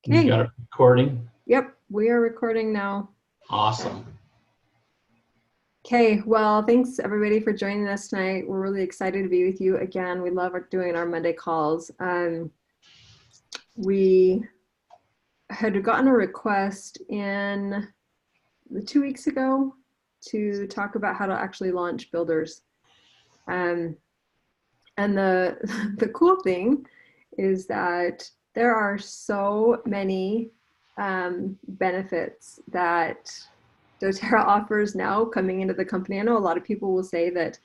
You Okay. got it recording? Yep, we are recording now. Awesome. Okay, well, thanks everybody for joining us tonight. We're really excited to be with you again. We love doing our Monday calls. We had gotten a request in 2 weeks ago to talk about how to actually launch builders. And the the cool thing is that there are so many benefits that doTERRA offers now coming into the company. I know a lot of people will say that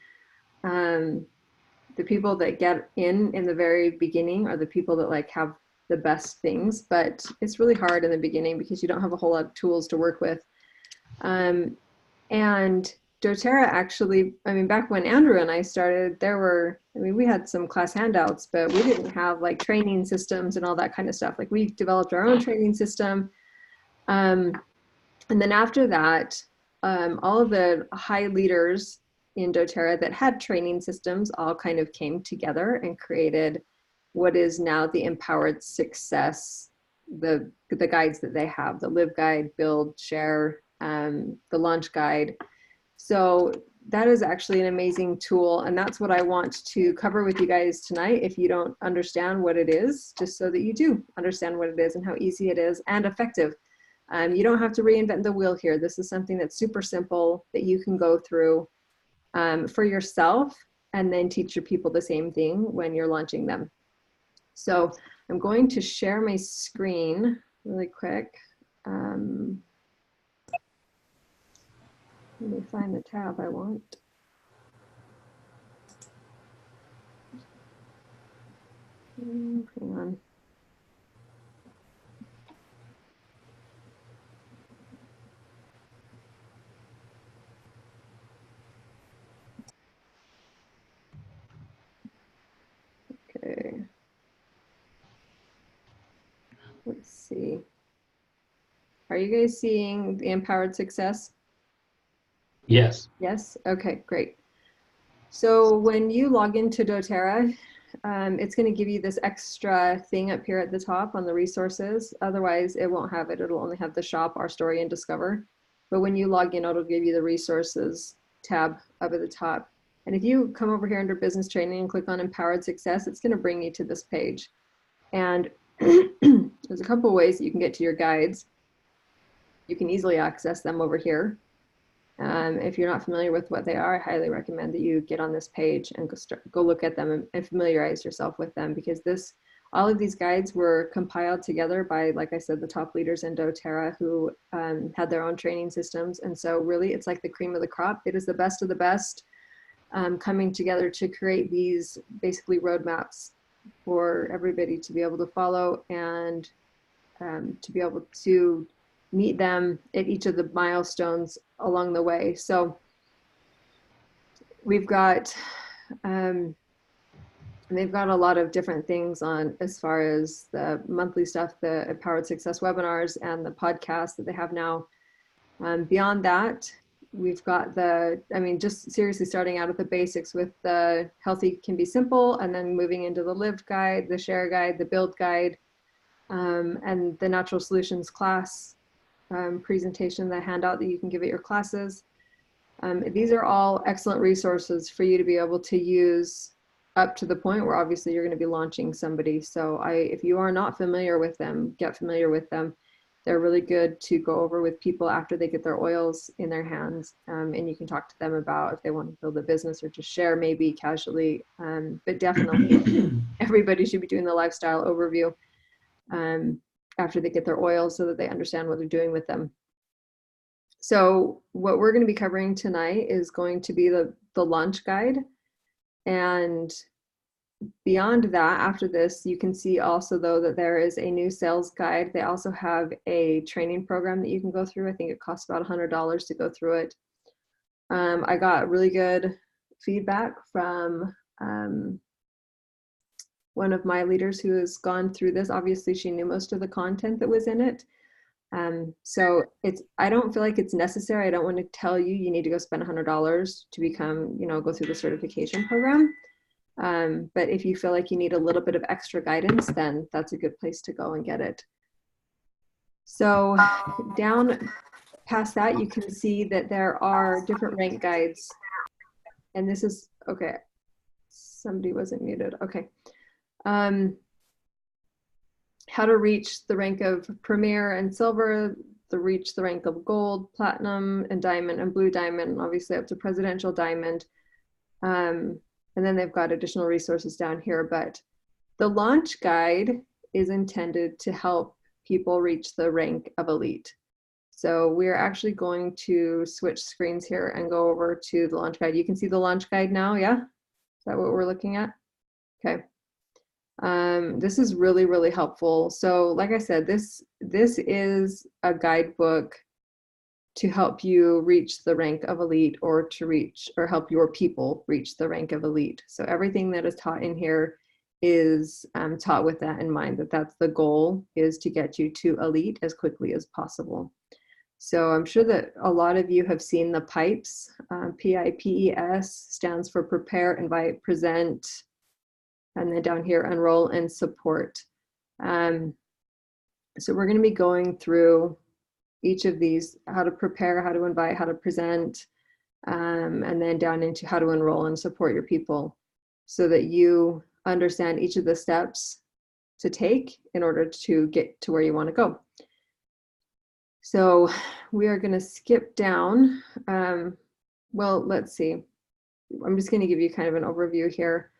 the people that get in the very beginning are the people that like have the best things, but it's really hard in the beginning because you don't have a whole lot of tools to work with. And doTERRA actually, I mean, back when Andrew and I started, we had some class handouts, but we didn't have like training systems and all that kind of stuff. Like we developed our own training system. And then after that, all of the high leaders in doTERRA that had training systems all kind of came together and created what is now the Empowered Success, the guides that they have, the Live Guide, Build, Share, the Launch Guide. So that is actually an amazing tool, and that's what I want to cover with you guys tonight. If you don't understand what it is, just so that you do understand what it is and how easy it is and effective. You don't have to reinvent the wheel here. This is something that's super simple that you can go through for yourself and then teach your people the same thing when you're launching them. So I'm going to share my screen really quick. Let me find the tab I want. Hang on. Okay. Let's see. Are you guys seeing the Empowered Success? Yes. Yes? Okay, great. So when you log into doTERRA, it's going to give you this extra thing up here at the top on the resources. Otherwise, it won't have it. It'll only have the shop, our story, and discover. But when you log in, it'll give you the resources tab up at the top. And if you come over here under business training and click on Empowered Success, it's going to bring you to this page. And there's a couple ways that you can get to your guides. You can easily access them over here. If you're not familiar with what they are, I highly recommend that you get on this page and go look at them and familiarize yourself with them, because all of these guides were compiled together by, like I said, the top leaders in doTERRA who had their own training systems. And so really it's like the cream of the crop. It is the best of the best coming together to create these basically roadmaps for everybody to be able to follow and to be able to meet them at each of the milestones along the way. So we've got, they've got a lot of different things on as far as the monthly stuff, the Empowered Success webinars and the podcast that they have now. Beyond that, we've got just seriously starting out at the basics with the Healthy Can Be Simple, and then moving into the Live Guide, the Share Guide, the Build Guide, and the Natural Solutions class presentation, the handout that you can give at your classes. These are all excellent resources for you to be able to use up to the point where obviously you're going to be launching somebody. So if you are not familiar with them, get familiar with them. They're really good to go over with people after they get their oils in their hands, and you can talk to them about if they want to build a business or just share maybe casually, but definitely everybody should be doing the lifestyle overview after they get their oils so that they understand what they're doing with them. So what we're going to be covering tonight is going to be the launch guide. And beyond that, after this, you can see also though that there is a new sales guide. They also have a training program that you can go through. I think it costs about $100 to go through it. I got really good feedback from one of my leaders who has gone through this. Obviously, she knew most of the content that was in it. So I don't feel like it's necessary. I don't want to tell you, you need to go spend $100 to become, go through the certification program. But if you feel like you need a little bit of extra guidance, then that's a good place to go and get it. So down past that, you can see that there are different rank guides. And this is, okay, somebody wasn't muted. Okay. How to reach the rank of Premier and Silver, reach the rank of Gold, Platinum, and Diamond, and Blue Diamond, and obviously up to Presidential Diamond. And then they've got additional resources down here, but the launch guide is intended to help people reach the rank of Elite. So we're actually going to switch screens here and go over to the launch guide. You can see the launch guide now, yeah? Is that what we're looking at? Okay. This is really, really helpful. So like I said, this is a guidebook to help you reach the rank of Elite, or to reach, or help your people reach the rank of Elite. So everything that is taught in here is taught with that in mind, that that's the goal, is to get you to Elite as quickly as possible. So I'm sure that a lot of you have seen the PIPES. PIPES stands for Prepare, Invite, Present, and then down here, Enroll and Support. So we're going to be going through each of these: how to prepare, how to invite, how to present, and then down into how to enroll and support your people, so that you understand each of the steps to take in order to get to where you want to go. So we are going to skip down. Well, let's see. I'm just going to give you kind of an overview here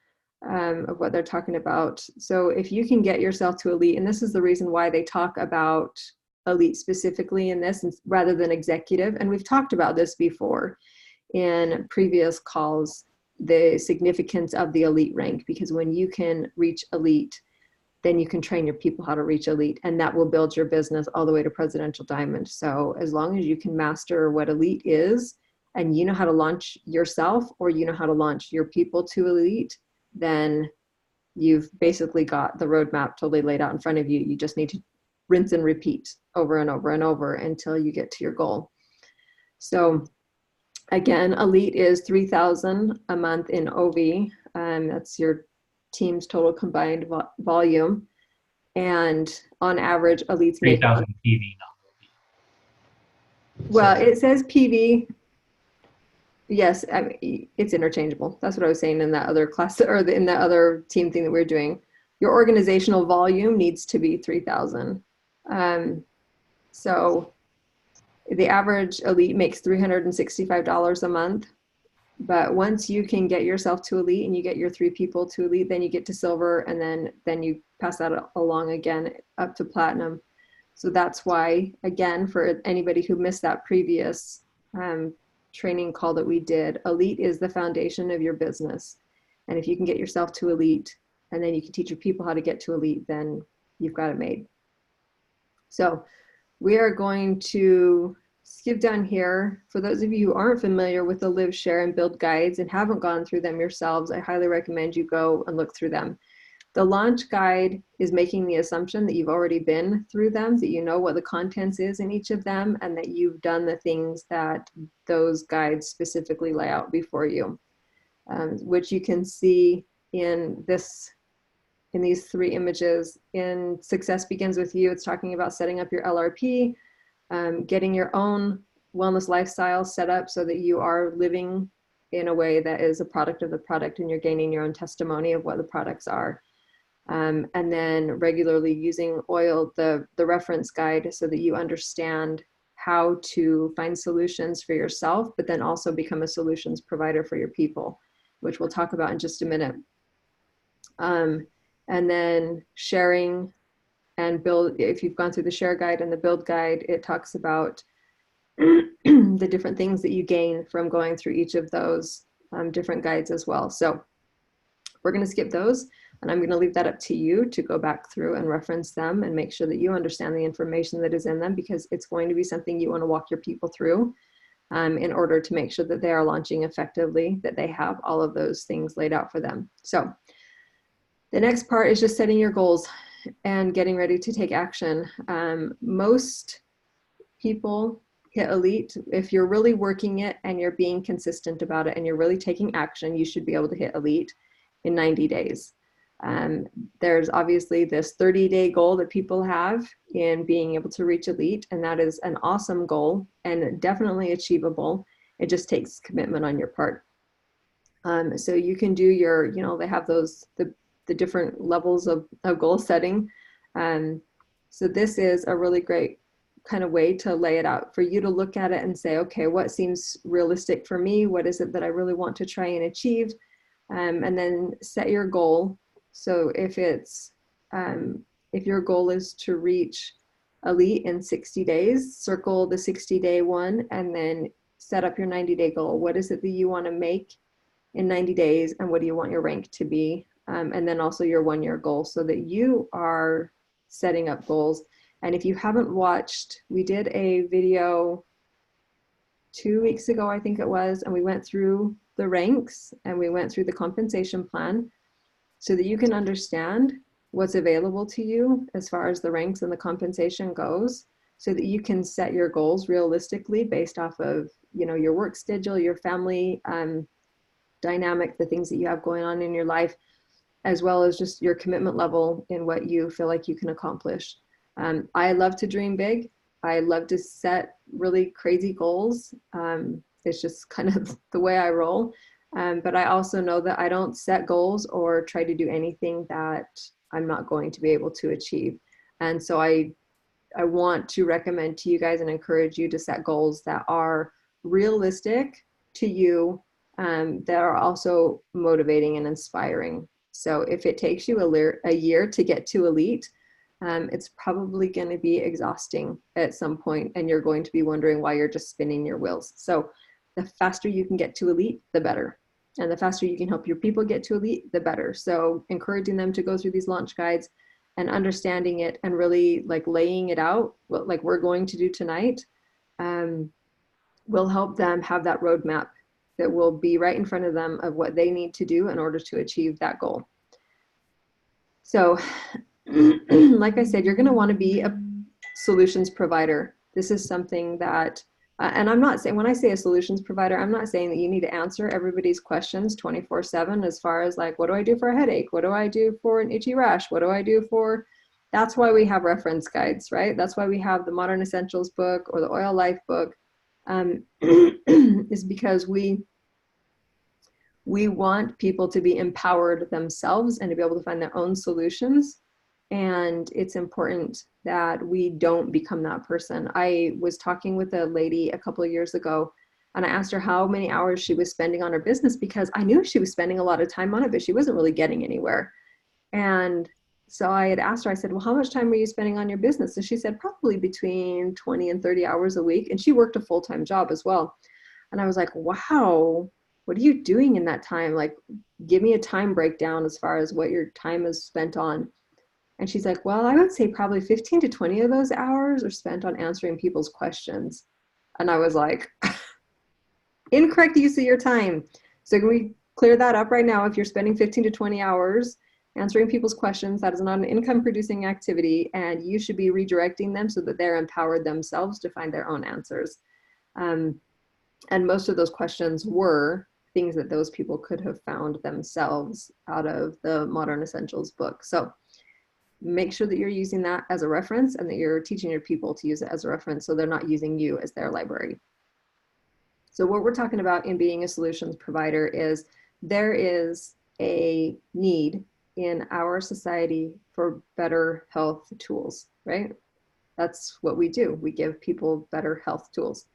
of what they're talking about. So if you can get yourself to Elite, and this is the reason why they talk about Elite specifically in this rather than executive, and we've talked about this before in previous calls, the significance of the Elite rank, because when you can reach Elite, then you can train your people how to reach Elite, and that will build your business all the way to Presidential Diamond. So as long as you can master what Elite is, and you know how to launch yourself, or you know how to launch your people to Elite, then you've basically got the roadmap totally laid out in front of you. You just need to rinse and repeat over and over and over until you get to your goal. So again, Elite is $3,000 a month in OV. That's your team's total combined volume. And on average, Elite's make 3,000 PV, not OV. Well, it says PV. Yes, I mean, it's interchangeable. That's what I was saying in that other class, or in that other team thing that we're doing. Your organizational volume needs to be 3,000. So the average Elite makes $365 a month. But once you can get yourself to Elite and you get your 3 people to Elite, then you get to Silver, and then you pass that along again up to Platinum. So that's why, again, for anybody who missed that previous training call that we did, Elite is the foundation of your business. And if you can get yourself to Elite, and then you can teach your people how to get to Elite, then you've got it made. So we are going to skip down here. For those of you who aren't familiar with the Live, Share, and Build guides and haven't gone through them yourselves, I highly recommend you go and look through them. The launch guide is making the assumption that you've already been through them, that you know what the contents is in each of them, and that you've done the things that those guides specifically lay out before you, which you can see in these 3 images. In Success Begins With You, it's talking about setting up your LRP, getting your own wellness lifestyle set up so that you are living in a way that is a product of the product, and you're gaining your own testimony of what the products are. And then regularly using OIL, the reference guide, so that you understand how to find solutions for yourself, but then also become a solutions provider for your people, which we'll talk about in just a minute. And then sharing and build. If you've gone through the share guide and the build guide, it talks about the different things that you gain from going through each of those different guides as well. So we're going to skip those, and I'm going to leave that up to you to go back through and reference them and make sure that you understand the information that is in them, because it's going to be something you want to walk your people through in order to make sure that they are launching effectively, that they have all of those things laid out for them. So the next part is just setting your goals and getting ready to take action. Most people hit Elite. If you're really working it and you're being consistent about it and you're really taking action, you should be able to hit Elite in 90 days. Um, there's obviously this 30-day goal that people have in being able to reach elite, and that is an awesome goal and definitely achievable. It just takes commitment on your part. So you can do your, they have the different levels of goal setting. So this is a really great kind of way to lay it out for you to look at it and say, okay, what seems realistic for me? What is it that I really want to try and achieve? And then set your goal. So if your goal is to reach elite in 60 days, circle the 60-day one, and then set up your 90-day goal. What is it that you want to make in 90 days, and what do you want your rank to be? And then also your 1-year goal, so that you are setting up goals. And if you haven't watched, we did a video 2 weeks ago, I think it was, and we went through the ranks and we went through the compensation plan so that you can understand what's available to you as far as the ranks and the compensation goes, so that you can set your goals realistically based off of, your work schedule, your family dynamic, the things that you have going on in your life, as well as just your commitment level in what you feel like you can accomplish. I love to dream big. I love to set really crazy goals. It's just kind of the way I roll. But I also know that I don't set goals or try to do anything that I'm not going to be able to achieve. And so I want to recommend to you guys and encourage you to set goals that are realistic to you, that are also motivating and inspiring. So if it takes you a year to get to elite, it's probably going to be exhausting at some point, and you're going to be wondering why you're just spinning your wheels. So the faster you can get to elite, the better. And the faster you can help your people get to elite, the better. So encouraging them to go through these launch guides and understanding it and really like laying it out, like we're going to do tonight, will help them have that roadmap that will be right in front of them of what they need to do in order to achieve that goal. So like I said, you're going to want to be a solutions provider. This is something that, and I'm not saying, when I say a solutions provider, I'm not saying that you need to answer everybody's questions 24/7 as far as like, what do I do for a headache? What do I do for an itchy rash? What do I do for, that's why we have reference guides, right? That's why we have the Modern Essentials book or the Oil Life book, is because we want people to be empowered themselves and to be able to find their own solutions. And it's important that we don't become that person. I was talking with a lady a couple of years ago, and I asked her how many hours she was spending on her business, because I knew she was spending a lot of time on it, but she wasn't really getting anywhere. And so I had asked her, I said, well, how much time were you spending on your business? And she said, probably between 20 and 30 hours a week. And she worked a full-time job as well. And I was like, wow, what are you doing in that time? Like, give me a time breakdown as far as what your time is spent on. And she's like, well, I would say probably 15 to 20 of those hours are spent on answering people's questions. And I was like, incorrect use of your time. So can we clear that up right now? If you're spending 15 to 20 hours answering people's questions, that is not an income producing activity, and you should be redirecting them so that they're empowered themselves to find their own answers. And most of those questions were things that those people could have found themselves out of the Modern Essentials book. So make sure that you're using that as a reference and that you're teaching your people to use it as a reference so they're not using you as their library. So what we're talking about in being a solutions provider is there is a need in our society for better health tools, right? That's what we do. We give people better health tools.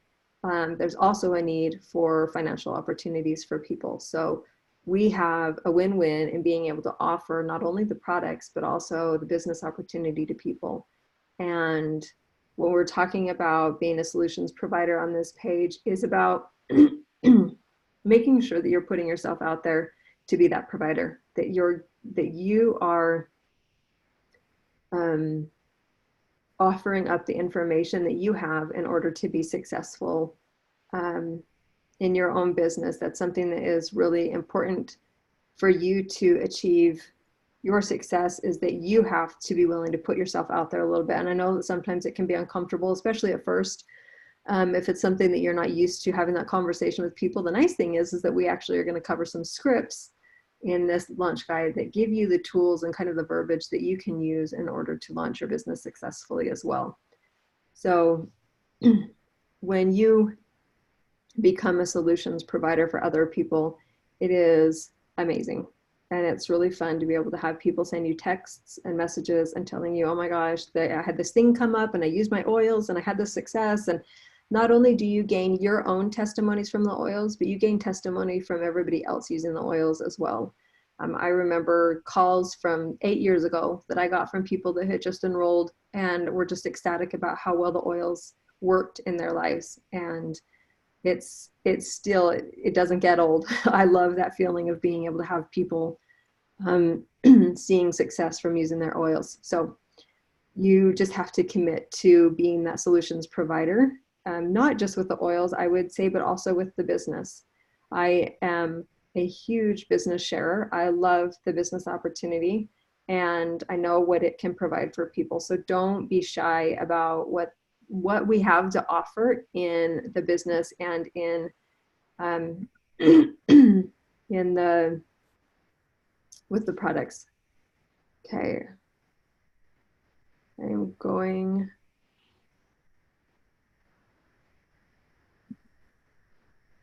There's also a need for financial opportunities for people. So we have a win-win in being able to offer not only the products, but also the business opportunity to people. And when we're talking about being a solutions provider on this page is about making sure that you're putting yourself out there to be that provider, that you are offering up the information that you have in order to be successful in your own business. That's something that is really important for you to achieve your success, is that you have to be willing to put yourself out there a little bit. And I know that sometimes it can be uncomfortable, especially at first. If it's something that you're not used to having that conversation with people, the nice thing is that we actually are going to cover some scripts in this launch guide that give you the tools and kind of the verbiage that you can use in order to launch your business successfully as well. So when you become a solutions provider for other people, it is amazing. And it's really fun to be able to have people send you texts and messages and telling you, oh my gosh, I had this thing come up and I used my oils and I had this success. And not only do you gain your own testimonies from the oils, but you gain testimony from everybody else using the oils as well. I remember calls from 8 years ago that I got from people that had just enrolled and were just ecstatic about how well the oils worked in their lives. And it's still, it doesn't get old. I love that feeling of being able to have people seeing success from using their oils. So you just have to commit to being that solutions provider, not just with the oils, I would say, but also with the business. I am a huge business sharer. I love the business opportunity and I know what it can provide for people. So don't be shy about what we have to offer in the business and in with the products. Okay, I'm going.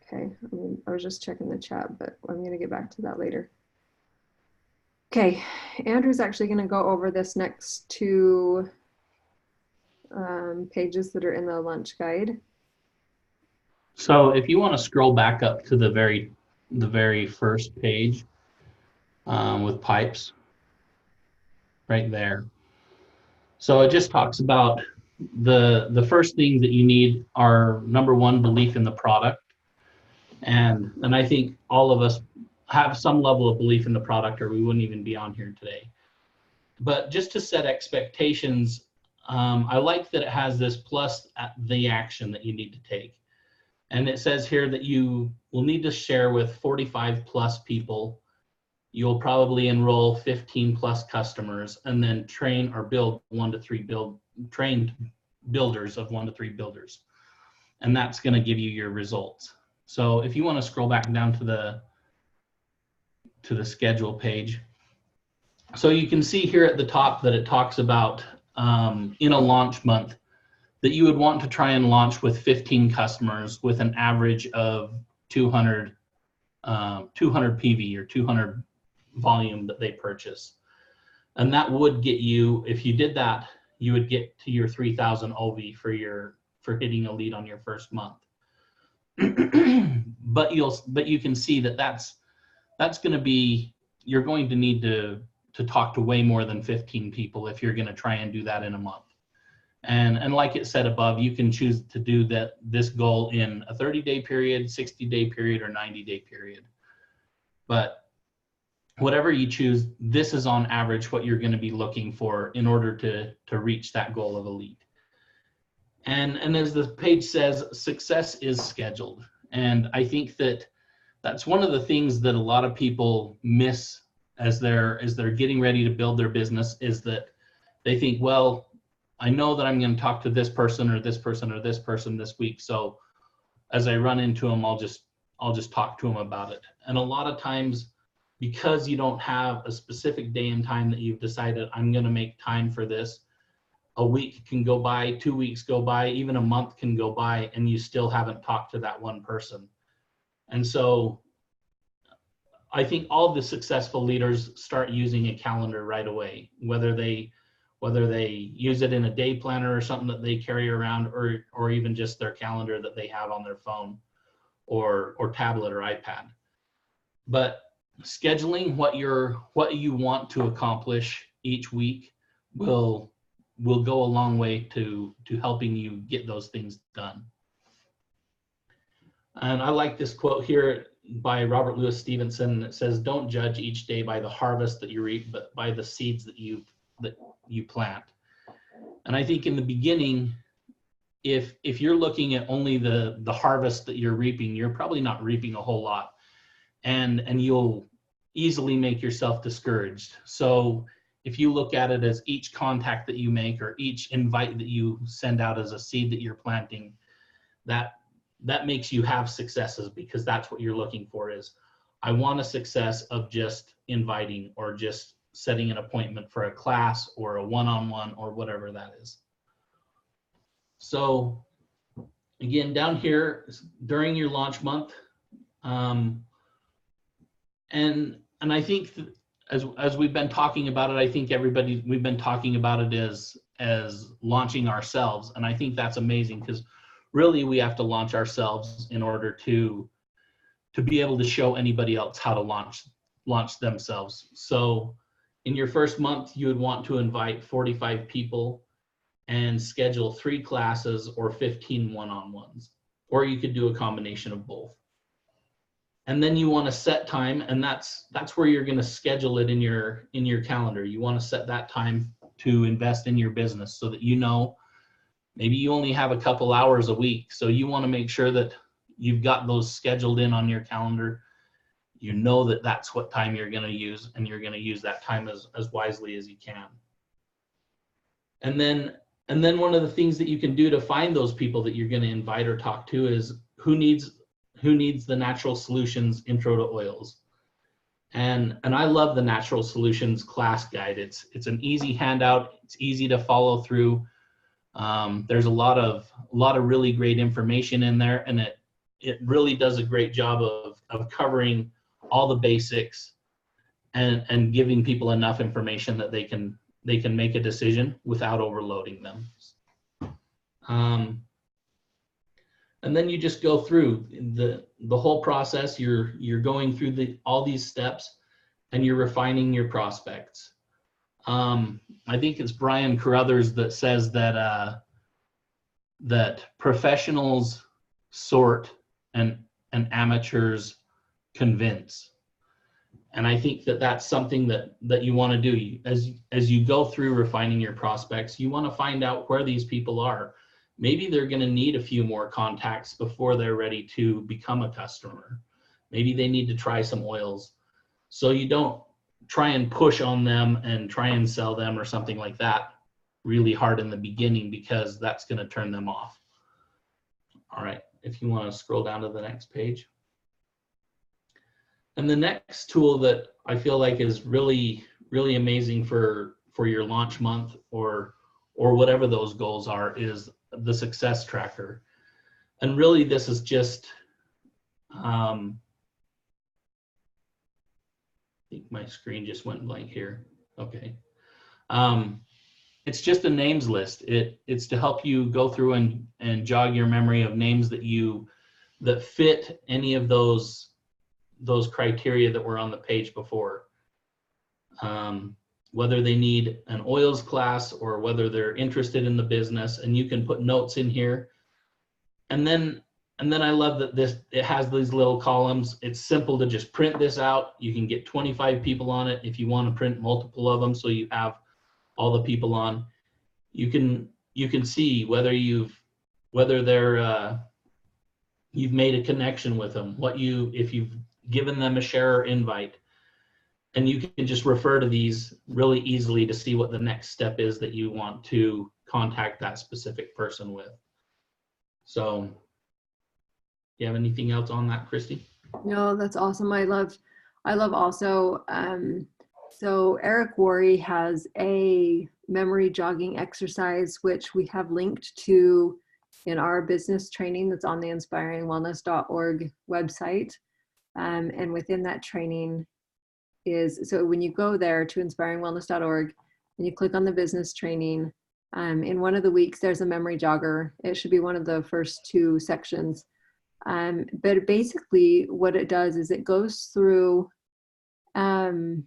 Okay, I was just checking the chat, but I'm going to get back to that later. Okay, Andrew's actually going to go over this next two pages that are in the lunch guide. So if you want to scroll back up to the very first page with pipes, right there. So it just talks about the first thing that you need are, number one, belief in the product. And I think all of us have some level of belief in the product or we wouldn't even be on here today. But just to set expectations, I like that it has this plus the action that you need to take. And it says here that you will need to share with 45 plus people. You'll probably enroll 15 plus customers and then train or build 1 to 3 trained builders of 1 to 3 builders. And that's going to give you your results. So if you want to scroll back down to the schedule page. So you can see here at the top that it talks about in a launch month that you would want to try and launch with 15 customers with an average of 200 PV or 200 volume that they purchase. And that would get you, if you did that, you would get to your 3,000 OV for hitting a lead on your first month. But you can see that that's going to be, you're going to need to talk to way more than 15 people if you're going to try and do that in a month. And like it said above, you can choose to do this goal in a 30-day period, 60-day period, or 90-day period. But whatever you choose, this is on average what you're going to be looking for in order to reach that goal of a lead. And as the page says, success is scheduled. And I think that's one of the things that a lot of people miss as they're getting ready to build their business, is that they think, well, I know that I'm going to talk to this person or this person or this person this week. So as I run into them, I'll just talk to them about it. And a lot of times, because you don't have a specific day and time that you've decided I'm going to make time for this, a week can go by, 2 weeks go by, even a month can go by, and you still haven't talked to that one person. And so I think all the successful leaders start using a calendar right away, whether they use it in a day planner or something that they carry around, or even just their calendar that they have on their phone or tablet or iPad. But scheduling what you want to accomplish each week will go a long way to helping you get those things done. And I like this quote here by Robert Louis Stevenson. It says, "Don't judge each day by the harvest that you reap, but by the seeds that you plant." And I think in the beginning, if you're looking at only the harvest that you're reaping, you're probably not reaping a whole lot, and you'll easily make yourself discouraged. So if you look at it as each contact that you make or each invite that you send out as a seed that you're planting, that makes you have successes, because that's what you're looking for, is I want a success of just inviting or just setting an appointment for a class or a one-on-one or whatever that is. So again, down here during your launch month, and I think as we've been talking about it, I think we've been talking about it as launching ourselves, and I think that's amazing, because really we have to launch ourselves in order to be able to show anybody else how to launch themselves. So in your first month, you would want to invite 45 people and schedule 3 classes or 15 one-on-ones, or you could do a combination of both. And then you want to set time, and that's where you're going to schedule it in your calendar. You want to set that time to invest in your business, so that maybe you only have a couple hours a week. So you want to make sure that you've got those scheduled in on your calendar. You know that that's what time you're going to use, and you're going to use that time as wisely as you can. And then one of the things that you can do to find those people that you're going to invite or talk to is who needs the Natural Solutions Intro to Oils. And I love the Natural Solutions class guide. It's an easy handout. It's easy to follow through. There's a lot of really great information in there, and it really does a great job of covering all the basics and giving people enough information that they can make a decision without overloading them. And then you just go through the whole process. You're going through all these steps, and you're refining your prospects. I think it's Brian Carruthers that says that professionals sort and amateurs convince. And I think that's something that you want to do. As you go through refining your prospects, you want to find out where these people are. Maybe they're going to need a few more contacts before they're ready to become a customer. Maybe they need to try some oils. So you don't try and push on them and try and sell them or something like that really hard in the beginning, because that's going to turn them off. All right, if you want to scroll down to the next page. And the next tool that I feel like is really, really amazing for your launch month or whatever those goals are is the Success Tracker. And really this is just, I think my screen just went blank here. Okay. It's just a names list. It's to help you go through and jog your memory of names that fit any of those criteria that were on the page before. Whether they need an oils class or whether they're interested in the business, and you can put notes in here. And then I love that it has these little columns. It's simple to just print this out. You can get 25 people on it if you want to print multiple of them, so you have all the people on. You can see whether you've made a connection with them, if you've given them a share or invite. And you can just refer to these really easily to see what the next step is that you want to contact that specific person with. So, do you have anything else on that, Christy? No, that's awesome. I love also, so Eric Worre has a memory jogging exercise, which we have linked to in our business training that's on the inspiringwellness.org website. And within that training so when you go there to inspiringwellness.org and you click on the business training, in one of the weeks, there's a memory jogger. It should be one of the first 2 sections. But basically what it does is it goes through, it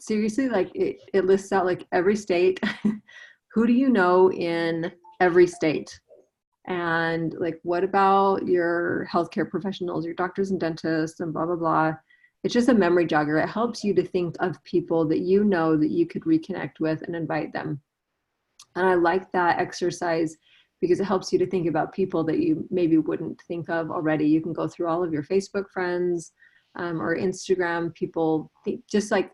seriously, like it lists out like every state. Who do you know in every state? And like, what about your healthcare professionals, your doctors and dentists and blah, blah, blah. It's just a memory jogger. It helps you to think of people that you know that you could reconnect with and invite them. And I like that exercise because it helps you to think about people that you maybe wouldn't think of already. You can go through all of your Facebook friends or Instagram people, just like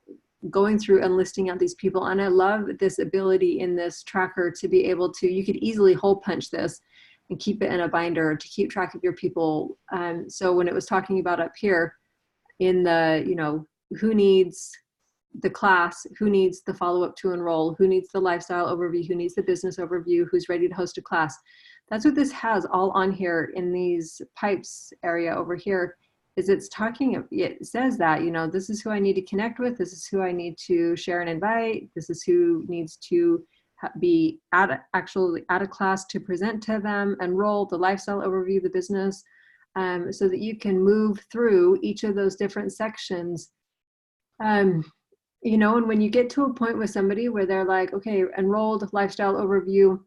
going through and listing out these people. And I love this ability in this tracker to be able to, you could easily hole punch this and keep it in a binder to keep track of your people. So when it was talking about up here, in the, you know, who needs the class, who needs the follow-up to enroll, who needs the lifestyle overview, who needs the business overview, who's ready to host a class. That's what this has all on here in these pipes area over here. Is it's talking, it says that, you know, this is who I need to connect with, this is who I need to share and invite, this is who needs to be actually at a class to present to them, enroll, the lifestyle overview, the business, so that you can move through each of those different sections. You know, and when you get to a point with somebody where they're like, okay, enrolled, lifestyle overview,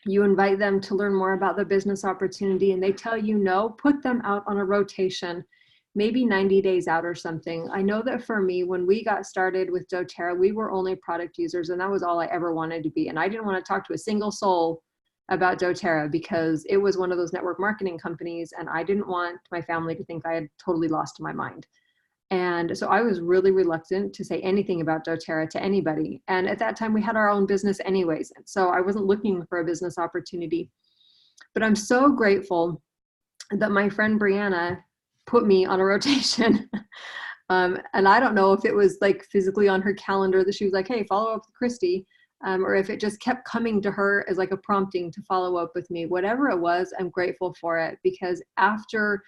you invite them to learn more about the business opportunity and they tell you no, put them out on a rotation, maybe 90 days out or something. I know that for me, when we got started with doTERRA, we were only product users and that was all I ever wanted to be. And I didn't want to talk to a single soul about doTERRA because it was one of those network marketing companies and I didn't want my family to think I had totally lost my mind. And so I was really reluctant to say anything about doTERRA to anybody. And at that time we had our own business anyways. So I wasn't looking for a business opportunity, but I'm so grateful that my friend Brianna put me on a rotation. And I don't know if it was like physically on her calendar that she was like, hey, follow up with Christy. Or if it just kept coming to her as like a prompting to follow up with me. Whatever it was, I'm grateful for it, because after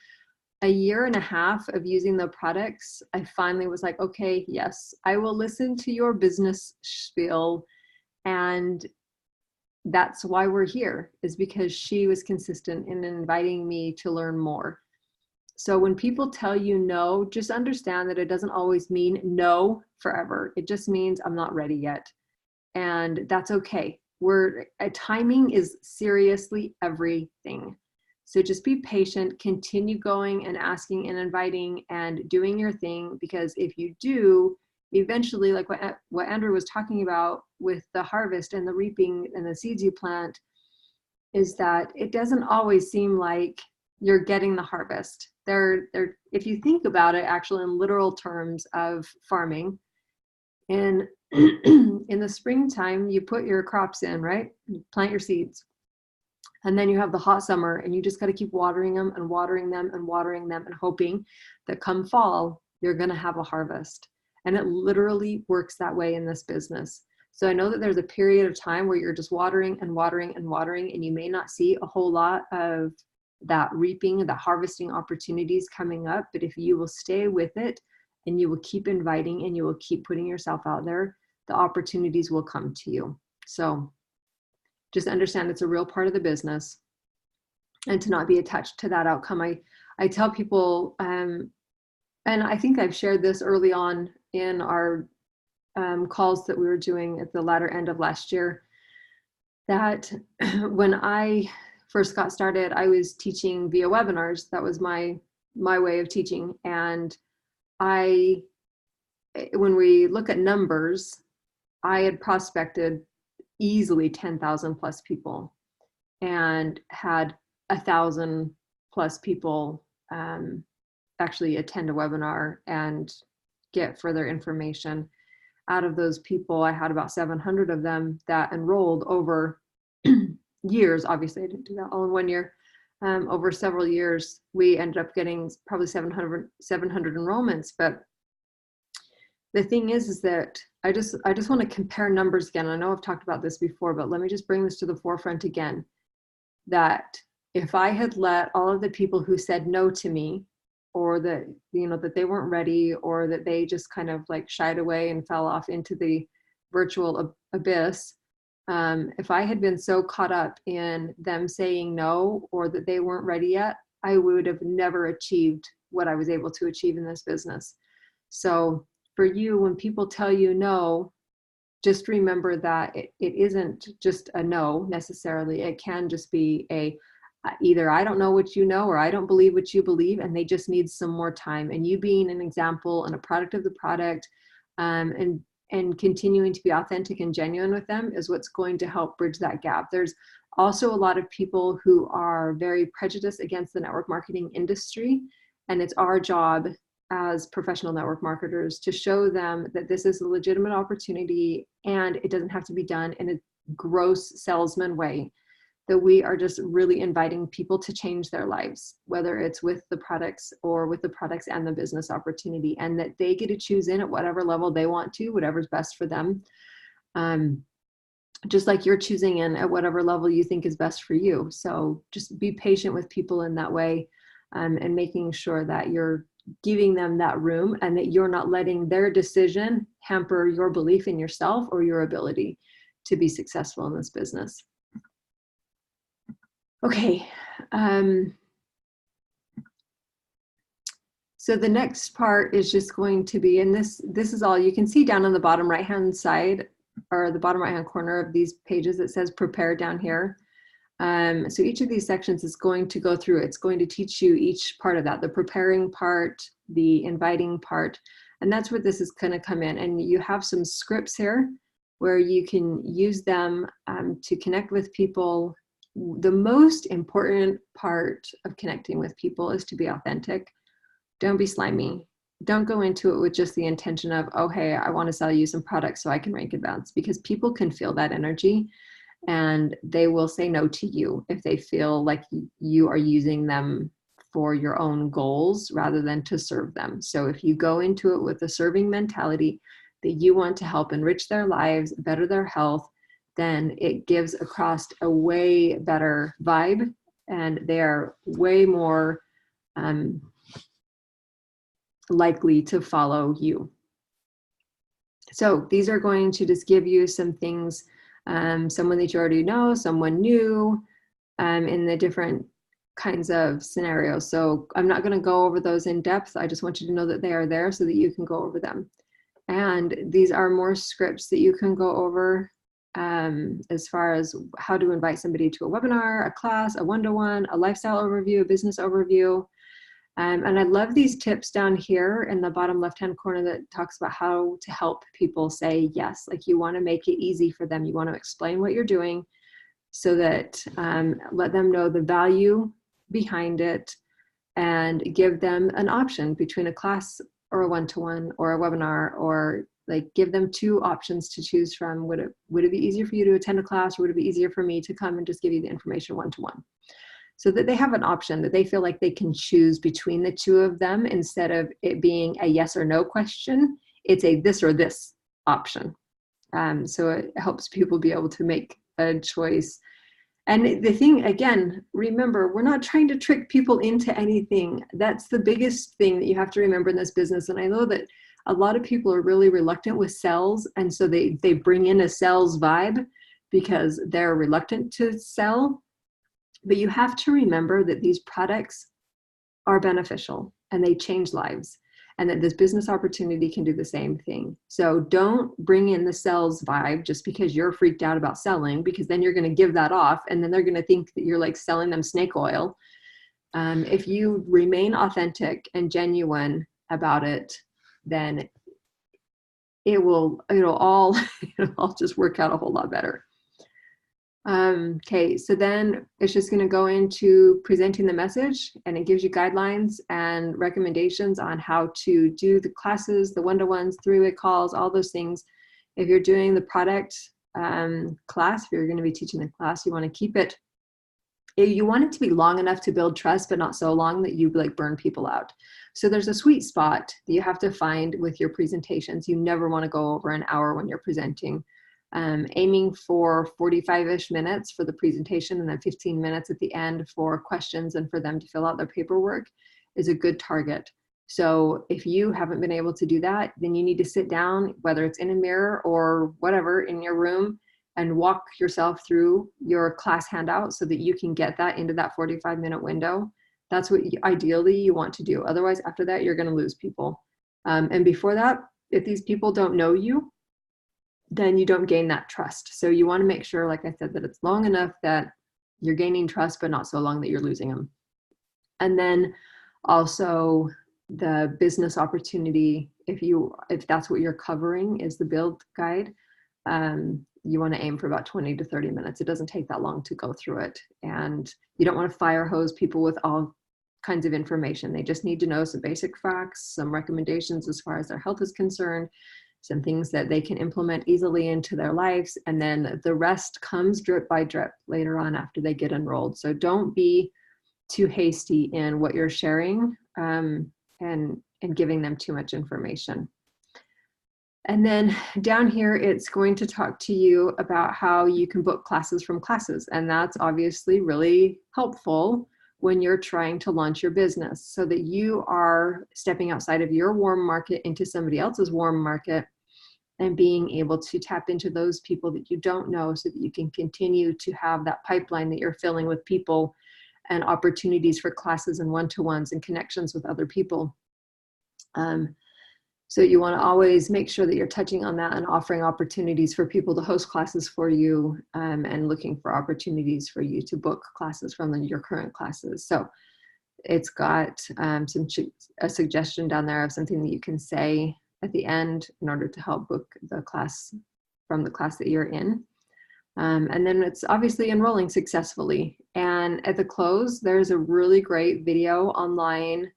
a year and a half of using the products, I finally was like, okay, yes, I will listen to your business spiel. And that's why we're here, is because she was consistent in inviting me to learn more. So when people tell you no, just understand that it doesn't always mean no forever. It just means I'm not ready yet. And that's okay. Timing is seriously everything. So just be patient, continue going and asking and inviting and doing your thing, because if you do, eventually, like what Andrew was talking about with the harvest and the reaping and the seeds you plant, is that it doesn't always seem like you're getting the harvest. If you think about it, actually in literal terms of farming, in the springtime, you put your crops in, right? You plant your seeds. And then you have the hot summer and you just got to keep watering them and watering them and watering them and hoping that come fall, you're going to have a harvest. And it literally works that way in this business. So I know that there's a period of time where you're just watering and watering and watering, and you may not see a whole lot of that reaping, the harvesting opportunities coming up. But if you will stay with it and you will keep inviting and you will keep putting yourself out there, the opportunities will come to you. So just understand it's a real part of the business, and to not be attached to that outcome. I tell people, and I think I've shared this early on in our calls that we were doing at the latter end of last year, that when I first got started, I was teaching via webinars. That was my way of teaching. And when we look at numbers, I had prospected easily 10,000 plus people and had 1,000 plus people actually attend a webinar and get further information. Out of those people, I had about 700 of them that enrolled over years. Obviously, I didn't do that all in 1 year. Over several years, we ended up getting probably 700 enrollments. But the thing is that I just want to compare numbers again. I know I've talked about this before, but let me just bring this to the forefront again. That if I had let all of the people who said no to me, or that, you know, that they weren't ready, or that they just kind of like shied away and fell off into the virtual abyss, if I had been so caught up in them saying no, or that they weren't ready yet, I would have never achieved what I was able to achieve in this business. So for you, when people tell you no, just remember that it isn't just a no necessarily. It can just be either I don't know what you know, or I don't believe what you believe, and they just need some more time. And you being an example and a product of the product, and continuing to be authentic and genuine with them is what's going to help bridge that gap. There's also a lot of people who are very prejudiced against the network marketing industry, and it's our job as professional network marketers to show them that this is a legitimate opportunity and it doesn't have to be done in a gross salesman way. that we are just really inviting people to change their lives, whether it's with the products or with the products and the business opportunity, and that they get to choose in at whatever level they want to, whatever's best for them. Just like you're choosing in at whatever level you think is best for you. So just be patient with people in that way, and making sure that you're giving them that room and that you're not letting their decision hamper your belief in yourself or your ability to be successful in this business. Okay. So the next part is just going to be, and this is all you can see down on the bottom right-hand side, or the bottom right-hand corner of these pages. It says prepare down here. So each of these sections is going to go through. It's going to teach you each part of that, the preparing part, the inviting part, and that's where this is going to come in. And you have some scripts here where you can use them to connect with people. The most important part of connecting with people is to be authentic. Don't be slimy. Don't go into it with just the intention of, oh, hey, I want to sell you some products so I can rank advanced, because people can feel that energy and they will say no to you if they feel like you are using them for your own goals rather than to serve them. So if you go into it with a serving mentality that you want to help enrich their lives, better their health, then it gives across a way better vibe, and they are way more likely to follow you. So these are going to just give you some things, someone that you already know, someone new, in the different kinds of scenarios. So I'm not going to go over those in depth. I just want you to know that they are there so that you can go over them. And these are more scripts that you can go over as far as how to invite somebody to a webinar, a class, a one-to-one, a lifestyle overview, a business overview. And I love these tips down here in the bottom left-hand corner that talks about how to help people say yes. Like, you want to make it easy for them. You want to explain what you're doing so that let them know the value behind it, and give them an option between a class or a one-to-one or a webinar, or like give them two options to choose from. Would it be easier for you to attend a class, or would it be easier for me to come and just give you the information one-to-one? So that they have an option, that they feel like they can choose between the two of them, instead of it being a yes or no question. It's a this or this option. So it helps people be able to make a choice. And the thing, again, remember, we're not trying to trick people into anything. That's the biggest thing that you have to remember in this business. And I know that a lot of people are really reluctant with sales. And so they bring in a sales vibe because they're reluctant to sell. But you have to remember that these products are beneficial and they change lives, and that this business opportunity can do the same thing. So don't bring in the sales vibe just because you're freaked out about selling, because then you're going to give that off and then they're going to think that you're like selling them snake oil. If you remain authentic and genuine about it, then it'll all just work out a whole lot better. Okay, so then it's just going to go into presenting the message, and it gives you guidelines and recommendations on how to do the classes, the one-to-ones, three-way calls, all those things. If you're doing the product class, if you're going to be teaching the class, you want to keep it, you want it to be long enough to build trust, but not so long that you like burn people out. So there's a sweet spot that you have to find with your presentations. You never want to go over an hour when you're presenting. Aiming for 45-ish minutes for the presentation, and then 15 minutes at the end for questions and for them to fill out their paperwork is a good target. So if you haven't been able to do that, then you need to sit down, whether it's in a mirror or whatever, in your room, and walk yourself through your class handout so that you can get that into that 45-minute window. That's what ideally you want to do. Otherwise, after that, you're going to lose people. And before that, if these people don't know you, then you don't gain that trust. So you want to make sure, like I said, that it's long enough that you're gaining trust, but not so long that you're losing them. And then also the business opportunity, if that's what you're covering is the build guide, you want to aim for about 20 to 30 minutes. It doesn't take that long to go through it. And you don't want to fire hose people with all kinds of information. They just need to know some basic facts, some recommendations as far as their health is concerned, some things that they can implement easily into their lives. And then the rest comes drip by drip later on after they get enrolled. So don't be too hasty in what you're sharing and giving them too much information. And then down here, it's going to talk to you about how you can book classes from classes. And that's obviously really helpful when you're trying to launch your business, so that you are stepping outside of your warm market into somebody else's warm market and being able to tap into those people that you don't know, so that you can continue to have that pipeline that you're filling with people and opportunities for classes and one-to-ones and connections with other people. So you want to always make sure that you're touching on that and offering opportunities for people to host classes for you, and looking for opportunities for you to book classes from your current classes. So it's got a suggestion down there of something that you can say at the end in order to help book the class from the class that you're in. And then it's obviously enrolling successfully. And at the close, there's a really great video online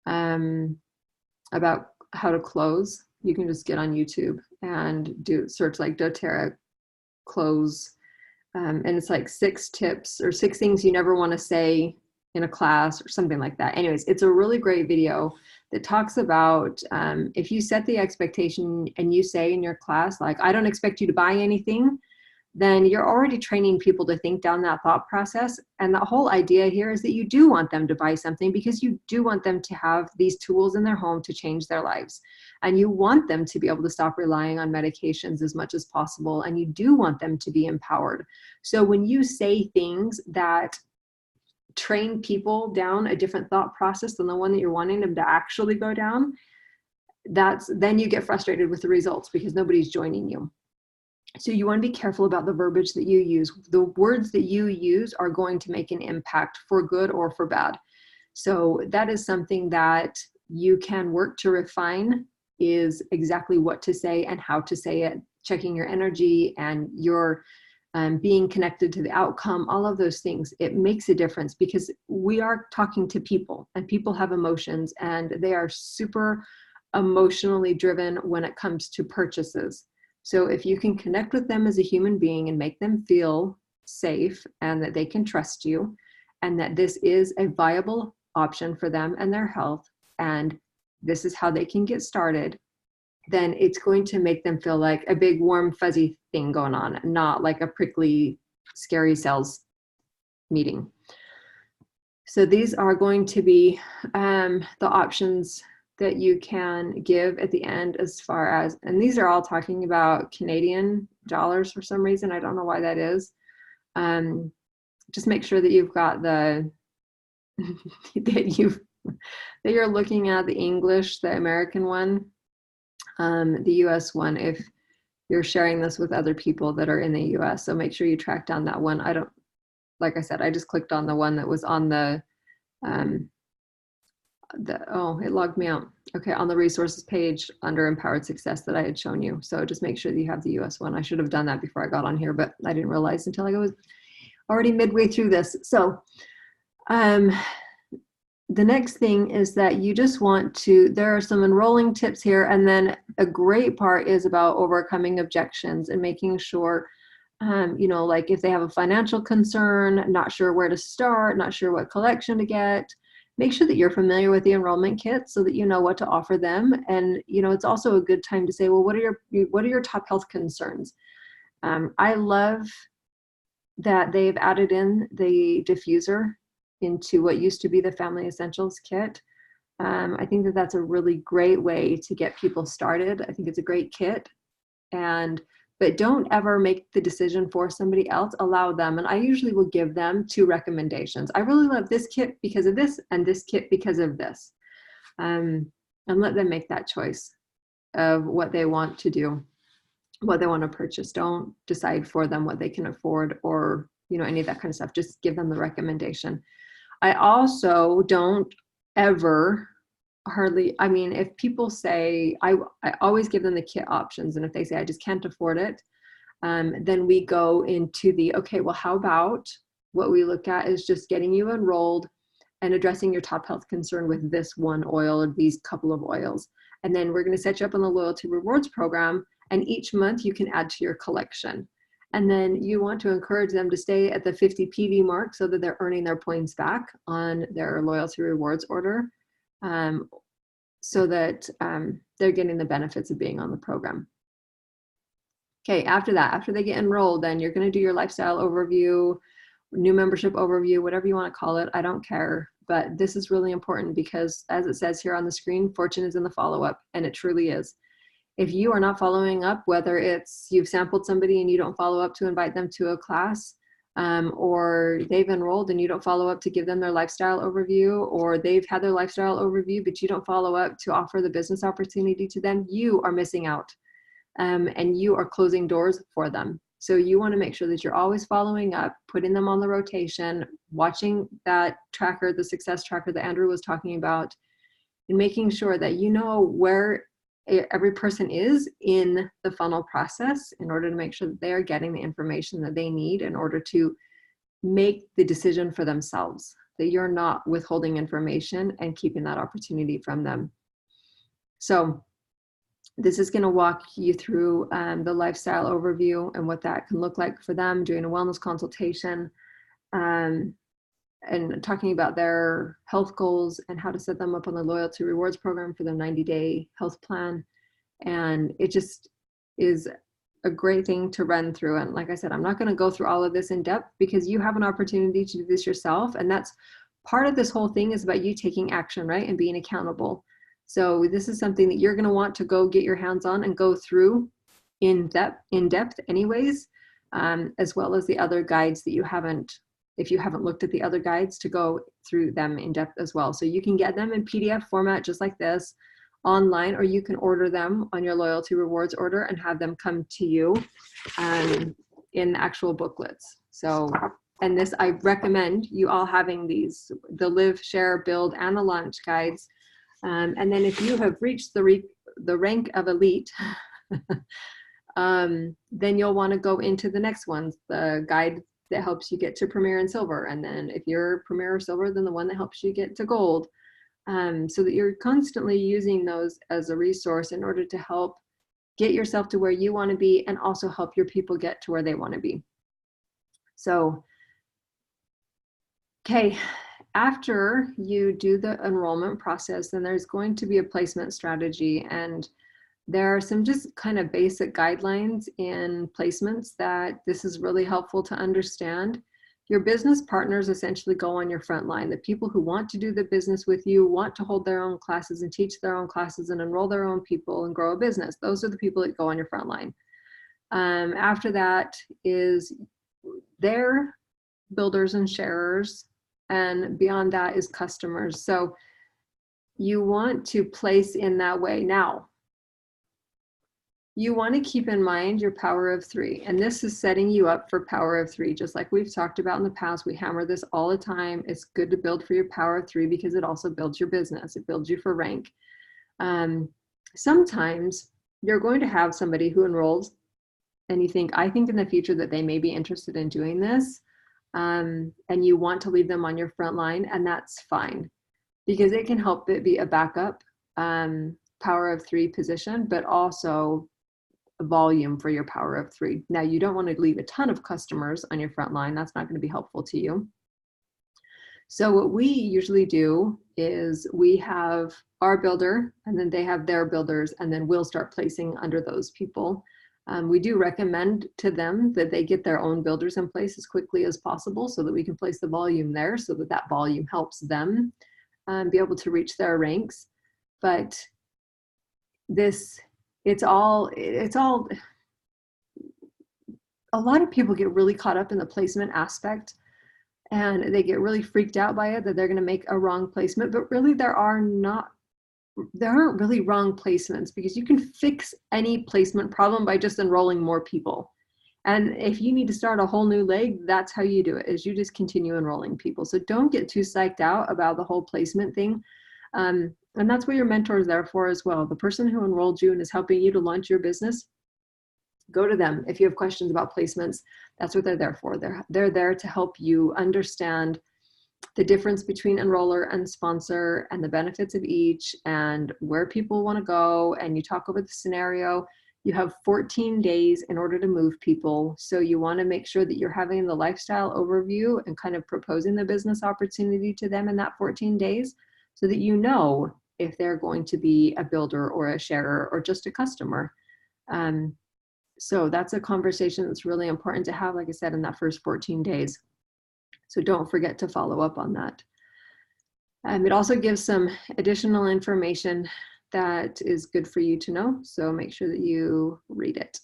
about how to close. You can just get on YouTube and search like doTERRA close. And it's like 6 tips or 6 things you never want to say in a class or something like that. Anyways, it's a really great video that talks about if you set the expectation and you say in your class, like, I don't expect you to buy anything, then you're already training people to think down that thought process. And the whole idea here is that you do want them to buy something, because you do want them to have these tools in their home to change their lives. And you want them to be able to stop relying on medications as much as possible. And you do want them to be empowered. So when you say things that train people down a different thought process than the one that you're wanting them to actually go down, then you get frustrated with the results because nobody's joining you. So you want to be careful about the verbiage that you use. The words that you use are going to make an impact for good or for bad. So that is something that you can work to refine, is exactly what to say and how to say it, checking your energy and your being connected to the outcome, all of those things. It makes a difference because we are talking to people, and people have emotions, and they are super emotionally driven when it comes to purchases. So if you can connect with them as a human being and make them feel safe and that they can trust you and that this is a viable option for them and their health, and this is how they can get started, then it's going to make them feel like a big, warm, fuzzy thing going on, not like a prickly, scary sales meeting. So these are going to be the options that you can give at the end, as far as, and these are all talking about Canadian dollars for some reason. I don't know why that is. Just make sure that you've got that you're looking at the English, the American one, the US one, if you're sharing this with other people that are in the US. So make sure you track down that one. Like I said, I just clicked on the one that was on it logged me out. Okay, on the resources page under Empowered Success that I had shown you. So just make sure that you have the US one. I should have done that before I got on here, but I didn't realize until I was already midway through this. So the next thing is that you just want to, there are some enrolling tips here, and then a great part is about overcoming objections and making sure, like if they have a financial concern, not sure where to start, not sure what collection to get, make sure that you're familiar with the enrollment kit so that you know what to offer them. And, it's also a good time to say, well, what are your top health concerns? I love that they've added in the diffuser into what used to be the Family Essentials kit. I think that that's a really great way to get people started. I think it's a great kit, but don't ever make the decision for somebody else. Allow them. And I usually will give them 2 recommendations. I really love this kit because of this, and this kit because of this. And let them make that choice of what they want to do, what they want to purchase. Don't decide for them what they can afford or, any of that kind of stuff. Just give them the recommendation. I also don't ever if people say, I always give them the kit options. And if they say, I just can't afford it, then we go into okay, well, how about what we look at is just getting you enrolled and addressing your top health concern with this one oil or these couple of oils. And then we're going to set you up on the loyalty rewards program. And each month you can add to your collection. And then you want to encourage them to stay at the 50 PV mark so that they're earning their points back on their loyalty rewards order, so that they're getting the benefits of being on the program. Okay, after that, after they get enrolled, then you're going to do your lifestyle overview, new membership overview, whatever you want to call it. I don't care. But this is really important because, as it says here on the screen, fortune is in the follow-up, and it truly is. If you are not following up, whether it's you've sampled somebody and you don't follow up to invite them to a class, or they've enrolled and you don't follow up to give them their lifestyle overview, or they've had their lifestyle overview, but you don't follow up to offer the business opportunity to them, you are missing out. And you are closing doors for them. So you want to make sure that you're always following up, putting them on the rotation, watching that tracker, the success tracker that Andrew was talking about, and making sure that you know where every person is in the funnel process in order to make sure that they are getting the information that they need in order to make the decision for themselves, that you're not withholding information and keeping that opportunity from them. So this is going to walk you through the lifestyle overview and what that can look like for them, doing a wellness consultation, and talking about their health goals and how to set them up on the loyalty rewards program for their 90-day health plan. And it just is a great thing to run through. And like I said, I'm not going to go through all of this in depth because you have an opportunity to do this yourself. And that's part of this whole thing, is about you taking action, right? And being accountable. So this is something that you're going to want to go get your hands on and go through in depth anyways, as well as the other guides that you haven't, if you haven't looked at the other guides, to go through them in depth as well. So you can get them in PDF format just like this online, or you can order them on your loyalty rewards order and have them come to you in actual booklets. So, and this, I recommend you all having these, the live, share, build, and the launch guides. And then if you have reached the rank of elite, then you'll want to go into the next ones, the guide that helps you get to Premier and Silver. And then if you're Premier or Silver, then the one that helps you get to Gold, so that you're constantly using those as a resource in order to help get yourself to where you want to be and also help your people get to where they want to be. So, okay. After you do the enrollment process, then there's going to be a placement strategy, and there are some just kind of basic guidelines in placements that this is really helpful to understand. Your business partners essentially go on your front line. The people who want to do the business with you, want to hold their own classes and teach their own classes and enroll their own people and grow a business. Those are the people that go on your front line. After that is their builders and sharers. And beyond that is customers. So you want to place in that way. Now, you want to keep in mind your power of 3. And this is setting you up for power of 3. Just like we've talked about in the past, we hammer this all the time. It's good to build for your power of 3 because it also builds your business. It builds you for rank. Sometimes you're going to have somebody who enrolls and you think, I think in the future that they may be interested in doing this. And you want to leave them on your front line, and that's fine because it can help it be a backup power of 3 position, but also a volume for your power of 3. Now, you don't want to leave a ton of customers on your front line. That's not going to be helpful to you. So what we usually do is we have our builder, and then they have their builders, and then we'll start placing under those people. We do recommend to them that they get their own builders in place as quickly as possible so that we can place the volume there, so that that volume helps them be able to reach their ranks. But this, it's all, a lot of people get really caught up in the placement aspect and they get really freaked out by it, that they're going to make a wrong placement, but really there aren't really wrong placements, because you can fix any placement problem by just enrolling more people. And if you need to start a whole new leg, that's how you do it, is you just continue enrolling people. So don't get too psyched out about the whole placement thing. And that's what your mentor is there for as well. The person who enrolled you and is helping you to launch your business, go to them. If you have questions about placements, that's what they're there for. They're there to help you understand the difference between enroller and sponsor and the benefits of each and where people want to go, and you talk over the scenario. You have 14 days in order to move people. So you want to make sure that you're having the lifestyle overview and kind of proposing the business opportunity to them in that 14 days so that you know if they're going to be a builder or a sharer or just a customer. So that's a conversation that's really important to have, like I said, in that first 14 days. So don't forget to follow up on that. It also gives some additional information that is good for you to know. So make sure that you read it.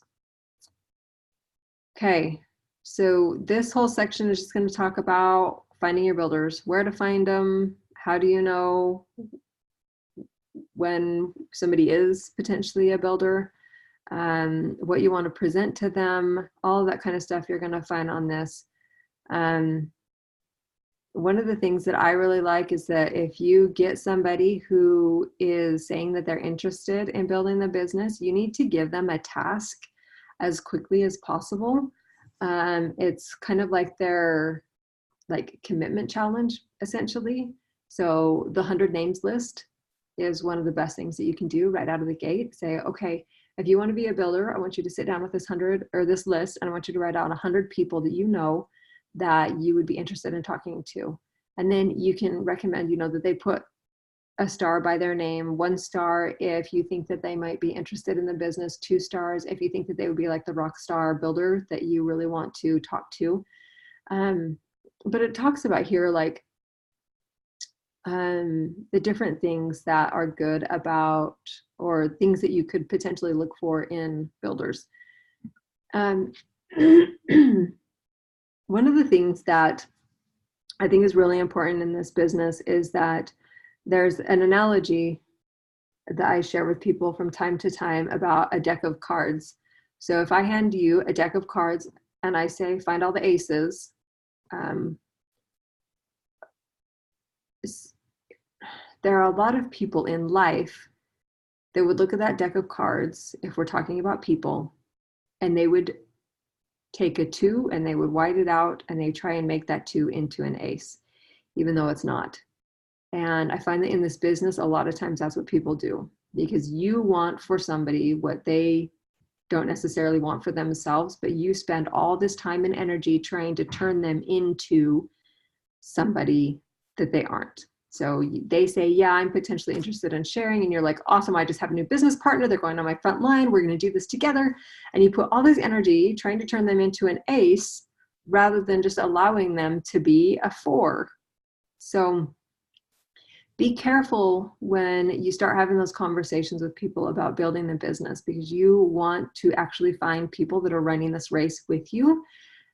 Okay, so this whole section is just going to talk about finding your builders, where to find them, how do you know when somebody is potentially a builder, what you want to present to them, all of that kind of stuff you're going to find on this. One of the things that I really like is that if you get somebody who is saying that they're interested in building the business, you need to give them a task as quickly as possible. It's kind of like their commitment challenge, essentially. So the 100 names list is one of the best things that you can do right out of the gate. Say, okay, if you want to be a builder, I want you to sit down with this 100 or this list, and I want you to write out 100 people that you know that you would be interested in talking to. And then you can recommend, that they put a star by their name, 1 star if you think that they might be interested in the business, 2 stars if you think that they would be like the rock star builder that you really want to talk to. But it talks about here the different things that are good about, or things that you could potentially look for in builders. One of the things that I think is really important in this business is that there's an analogy that I share with people from time to time about a deck of cards. So if I hand you a deck of cards and I say, find all the aces, there are a lot of people in life that would look at that deck of cards, if we're talking about people, and they would take a 2 and they would white it out and they try and make that 2 into an ace, even though it's not. And I find that in this business, a lot of times that's what people do, because you want for somebody what they don't necessarily want for themselves, but you spend all this time and energy trying to turn them into somebody that they aren't. So they say, yeah, I'm potentially interested in sharing. And you're like, awesome, I just have a new business partner. They're going on my front line. We're going to do this together. And you put all this energy trying to turn them into an ace rather than just allowing them to be a 4. So be careful when you start having those conversations with people about building the business, because you want to actually find people that are running this race with you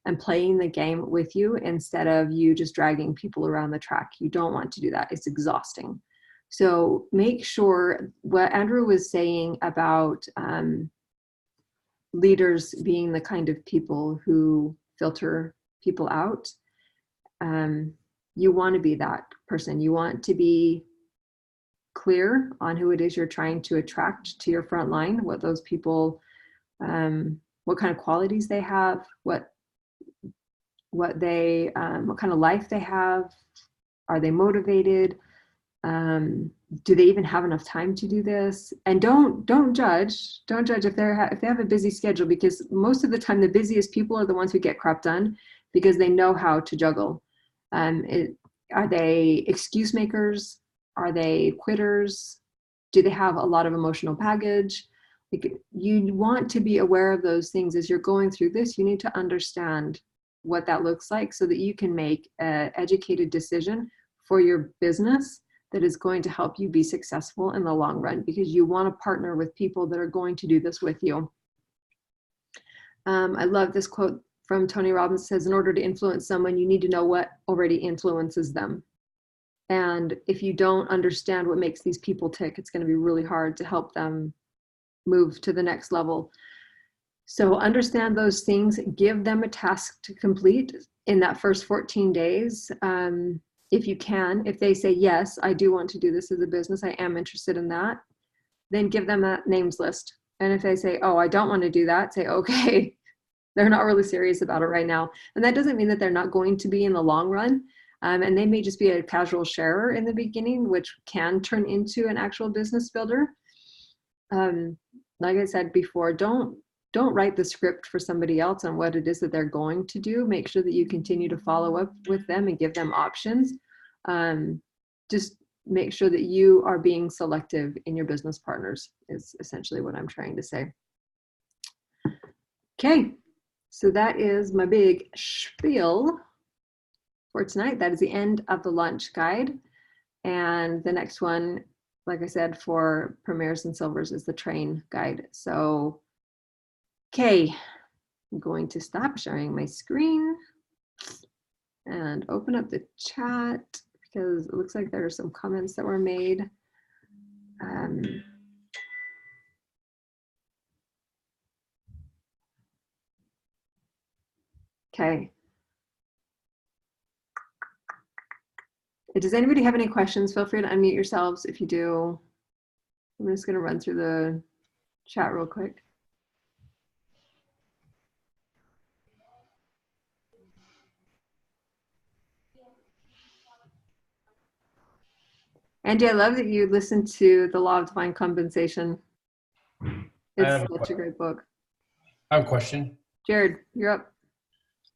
and playing the game with you instead of you just dragging people around the track. You don't want to do that. It's exhausting. So make sure what Andrew was saying about leaders being the kind of people who filter people out. You want to be that person. You want to be clear on who it is you're trying to attract to your front line, what those people, what kind of qualities they have, what kind of life they have. Are they motivated? Do they even have enough time to do this? And don't judge if they have a busy schedule, because most of the time the busiest people are the ones who get crap done because they know how to juggle. Are they excuse makers? Are they quitters? Do they have a lot of emotional baggage? You want to be aware of those things as you're going through this. You need to understand what that looks like so that you can make an educated decision for your business that is going to help you be successful in the long run, because you want to partner with people that are going to do this with you. I love this quote from Tony Robbins. It says, in order to influence someone, you need to know what already influences them. And if you don't understand what makes these people tick, it's going to be really hard to help them move to the next level. So understand those things, give them a task to complete in that first 14 days. If you can, if they say, yes, I do want to do this as a business, I am interested in that, then give them that names list. And if they say, oh, I don't want to do that, say, okay, they're not really serious about it right now. And that doesn't mean that they're not going to be in the long run. And they may just be a casual sharer in the beginning, which can turn into an actual business builder. Like I said before, don't write the script for somebody else on what it is that they're going to do. Make sure that you continue to follow up with them and give them options. Just make sure that you are being selective in your business partners is essentially what I'm trying to say. Okay, so that is my big spiel for tonight. That is the end of the launch guide. And the next one, like I said, for premieres and silvers is the train guide. So, okay, I'm going to stop sharing my screen and open up the chat because it looks like there are some comments that were made. Okay. Does anybody have any questions? Feel free to unmute yourselves if you do. I'm just going to run through the chat real quick. Andy, I love that you listened to The Law of Divine Compensation. It's such a great book. I have a question. Jared, you're up.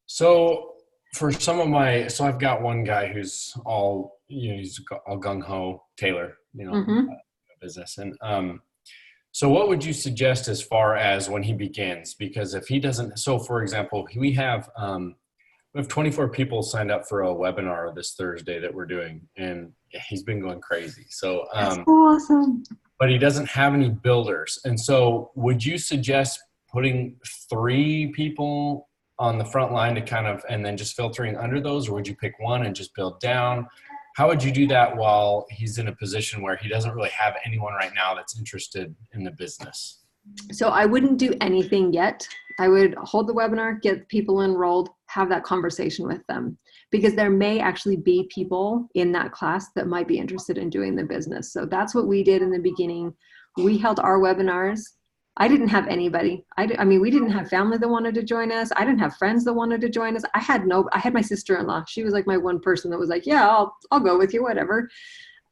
So for some of my, so I've got one guy who's all, he's all gung-ho, Taylor, business. And so what would you suggest as far as when he begins? Because if he doesn't, so for example, we have 24 people signed up for a webinar this Thursday that we're doing, and he's been going crazy. So, that's awesome. But he doesn't have any builders. And so would you suggest putting 3 people on the front line to kind of, and then just filtering under those, or would you pick one and just build down? How would you do that while he's in a position where he doesn't really have anyone right now that's interested in the business? So I wouldn't do anything yet. I would hold the webinar, get people enrolled, have that conversation with them, because there may actually be people in that class that might be interested in doing the business. So that's what we did in the beginning. We held our webinars. I didn't have anybody. I mean, we didn't have family that wanted to join us. I didn't have friends that wanted to join us. I had my sister-in-law. She was like my one person that was like, yeah, I'll go with you, whatever.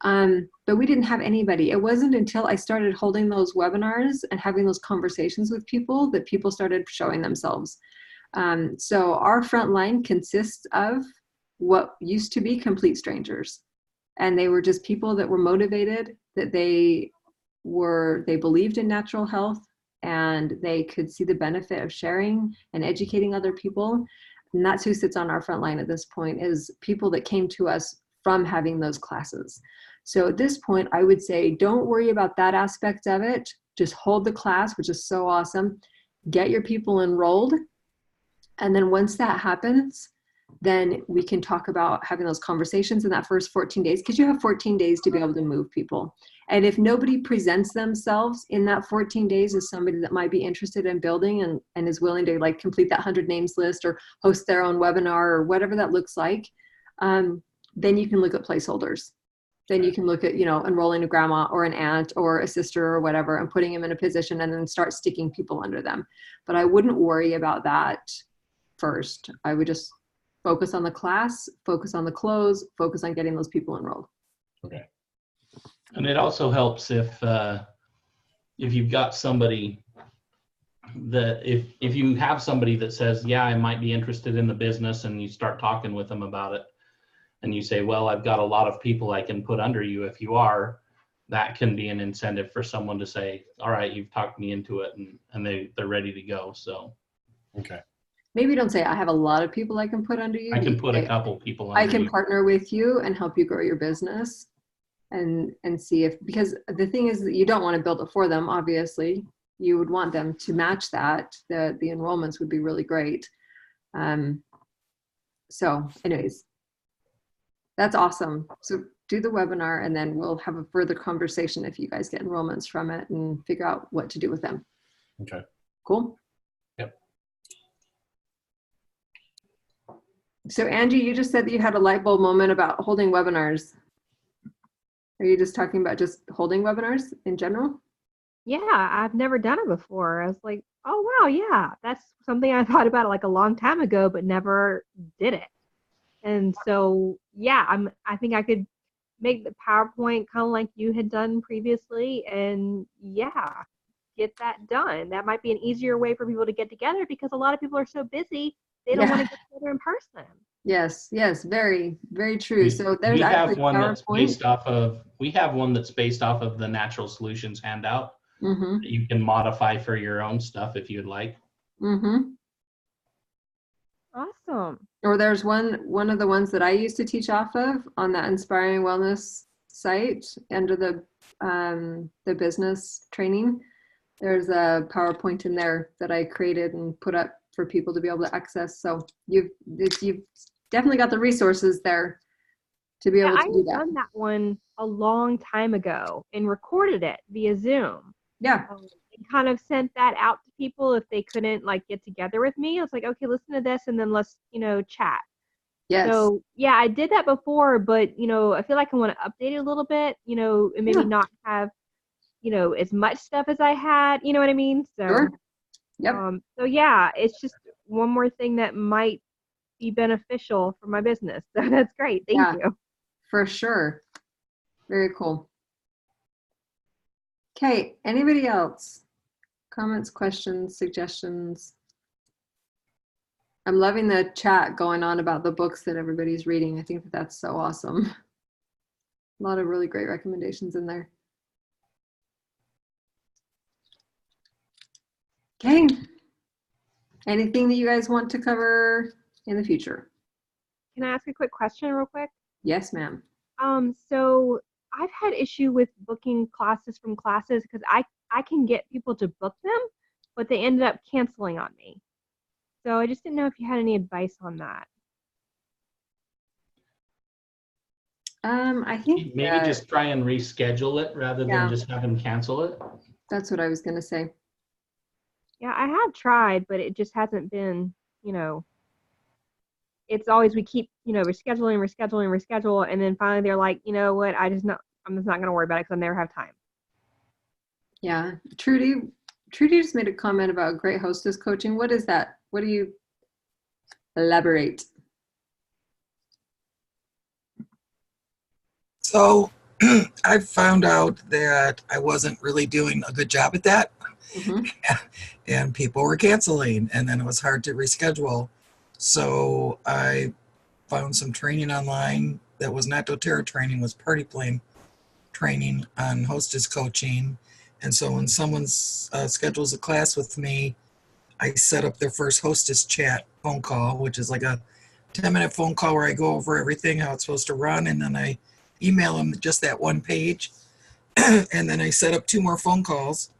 But we didn't have anybody. It wasn't until I started holding those webinars and having those conversations with people that people started showing themselves. So our front line consists of what used to be complete strangers. And they were just people that were motivated, that they believed in natural health, and they could see the benefit of sharing and educating other people. And that's who sits on our front line at this point, is people that came to us from having those classes. So at this point, I would say, don't worry about that aspect of it. Just hold the class, which is so awesome. Get your people enrolled. And then once that happens, then we can talk about having those conversations in that first 14 days, because you have 14 days to be able to move people. And if nobody presents themselves in that 14 days as somebody that might be interested in building and is willing to like complete that 100 names list or host their own webinar or whatever that looks like, then you can look at placeholders. Then you can look at, enrolling a grandma or an aunt or a sister or whatever and putting them in a position and then start sticking people under them. But I wouldn't worry about that first. I would just focus on the class, focus on the close, focus on getting those people enrolled. Okay. And it also helps if you've got somebody that if you have somebody that says, yeah, I might be interested in the business, and you start talking with them about it, and you say, well, I've got a lot of people I can put under you if you are, that can be an incentive for someone to say, all right, you've talked me into it, and they're ready to go. So okay. Maybe don't say I have a lot of people I can put under you. I can put a couple people under I can you. partner with you and help you grow your business and see if, because the thing is that you don't want to build it for them, obviously. You would want them to match that. The enrollments would be really great. So anyways, that's awesome. So do the webinar and then we'll have a further conversation if you guys get enrollments from it and figure out what to do with them. Okay. Cool. Yep. So Angie, you just said that you had a light bulb moment about holding webinars. Are you just talking about just holding webinars in general? Yeah, I've never done it before. I was like, oh, wow, yeah, that's something I thought about like a long time ago, but never did it. And so, yeah, I think I could make the PowerPoint kind of like you had done previously, and yeah, get that done. That might be an easier way for people to get together because a lot of people are so busy, they don't want Yeah. to get together in person. Yes, yes, very, very true. So there's We actually have one that's PowerPoint. based off of, we have one that's based off of the Natural Solutions handout Mm-hmm. that you can modify for your own stuff if you'd like. Mm-hmm. Awesome. Or there's one of the ones that I used to teach off of on that Inspiring Wellness site under the business training. There's a PowerPoint in there that I created and put up for people to be able to access. So you've definitely got the resources there to be Yeah, able I to do had that. done that one a long time ago and recorded it via Zoom. Yeah. And kind of sent that out to people if they couldn't like get together with me. I was like, okay, listen to this and then let's, chat. Yes. So yeah, I did that before, but I feel like I want to update it a little bit, and maybe Yeah. not have, as much stuff as I had, you know what I mean? So, Sure. Yep. So yeah, it's just one more thing that might be beneficial for my business. So that's great. Thank Yeah. you. For sure. Very cool. Okay, anybody else? Comments, questions, suggestions? I'm loving the chat going on about the books that everybody's reading. I think that's so awesome. A lot of really great recommendations in there. Okay. Anything that you guys want to cover in the future? Can I ask a quick question real quick? Yes, ma'am. So I've had issue with booking classes from classes because I can get people to book them, but they ended up canceling on me. So I just didn't know if you had any advice on that. I think Maybe just try and reschedule it rather than just have them cancel it. that's what I was going to say. Yeah, I have tried, but it just hasn't been, it's always we keep, reschedule, and then finally they're like, you know what, I'm just not going to worry about it because I never have time. Yeah, Trudy just made a comment about great hostess coaching. What is that? What do you elaborate? So I found out that I wasn't really doing a good job at that. Mm-hmm. And people were canceling, and then it was hard to reschedule. So I found some training online that was not doTERRA training, was Party Plane training on hostess coaching. And so when someone schedules a class with me, I set up their first hostess chat phone call, which is like a 10-minute phone call where I go over everything, how it's supposed to run, and then I email them just that one page. And then I set up 2 more phone calls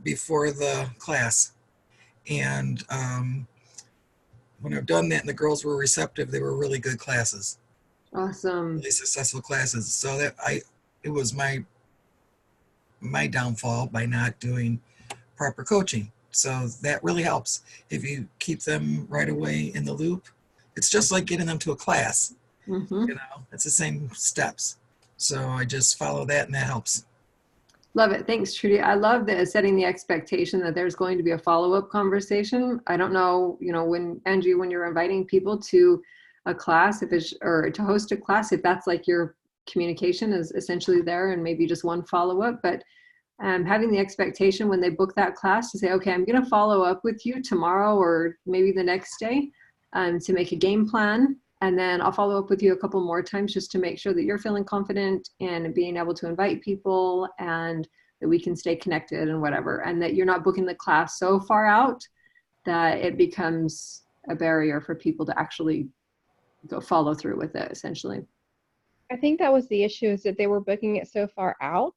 before the class. And when I've done that and the girls were receptive, they were really good classes. Awesome. Really successful classes. So that it was my downfall by not doing proper coaching. So that really helps if you keep them right away in the loop. It's just like getting them to a class. Mm-hmm. It's the same steps. So I just follow that and that helps. Love it. Thanks, Trudy. I love that setting the expectation that there's going to be a follow-up conversation. I don't know, when Angie, when you're inviting people to a class, or to host a class, if that's like your communication is essentially there and maybe just one follow-up, but having the expectation when they book that class to say, okay, I'm going to follow up with you tomorrow or maybe the next day to make a game plan. And then I'll follow up with you a couple more times just to make sure that you're feeling confident in being able to invite people and that we can stay connected and whatever. And that you're not booking the class so far out that it becomes a barrier for people to actually go follow through with it, essentially. I think that was the issue, is that they were booking it so far out.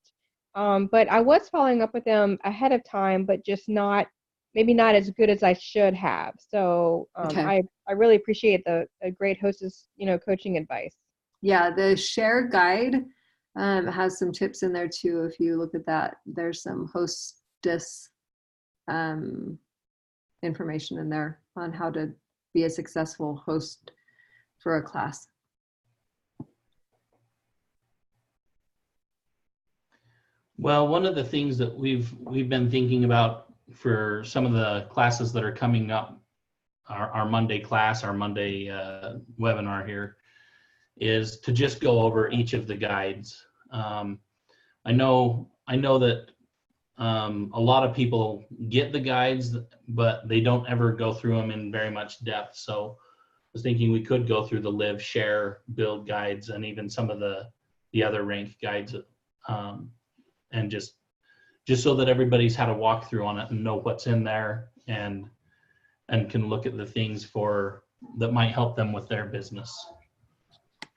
But I was following up with them ahead of time, but just maybe not as good as I should have. So Okay. I really appreciate the great hostess, coaching advice. Yeah, the share guide has some tips in there too. If you look at that, there's some hostess information in there on how to be a successful host for a class. Well, one of the things that we've been thinking about for some of the classes that are coming up our Monday class, our Monday webinar here, is to just go over each of the guides. I know that a lot of people get the guides, but they don't ever go through them in very much depth. So I was thinking we could go through the live, share, build guides, and even some of the other rank guides, and just so that everybody's had a walkthrough on it and know what's in there, and can look at the things that might help them with their business.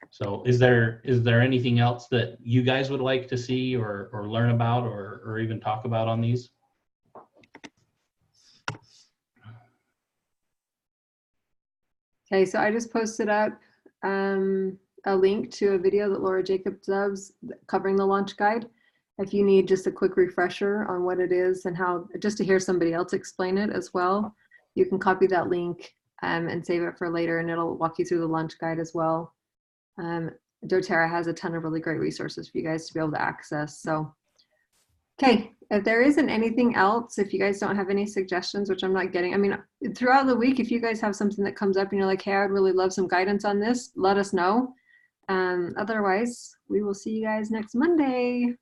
So is there anything else that you guys would like to see or learn about or even talk about on these? Okay, so I just posted up a link to a video that Laura Jacobs does covering the launch guide. If you need just a quick refresher on what it is and how, just to hear somebody else explain it as well, you can copy that link and save it for later, and it'll walk you through the launch guide as well. doTERRA has a ton of really great resources for you guys to be able to access. So, okay, if there isn't anything else, if you guys don't have any suggestions, which I'm not getting, I mean, throughout the week, if you guys have something that comes up and you're like, hey, I'd really love some guidance on this, let us know. Otherwise, we will see you guys next Monday.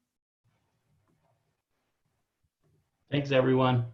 Thanks, everyone.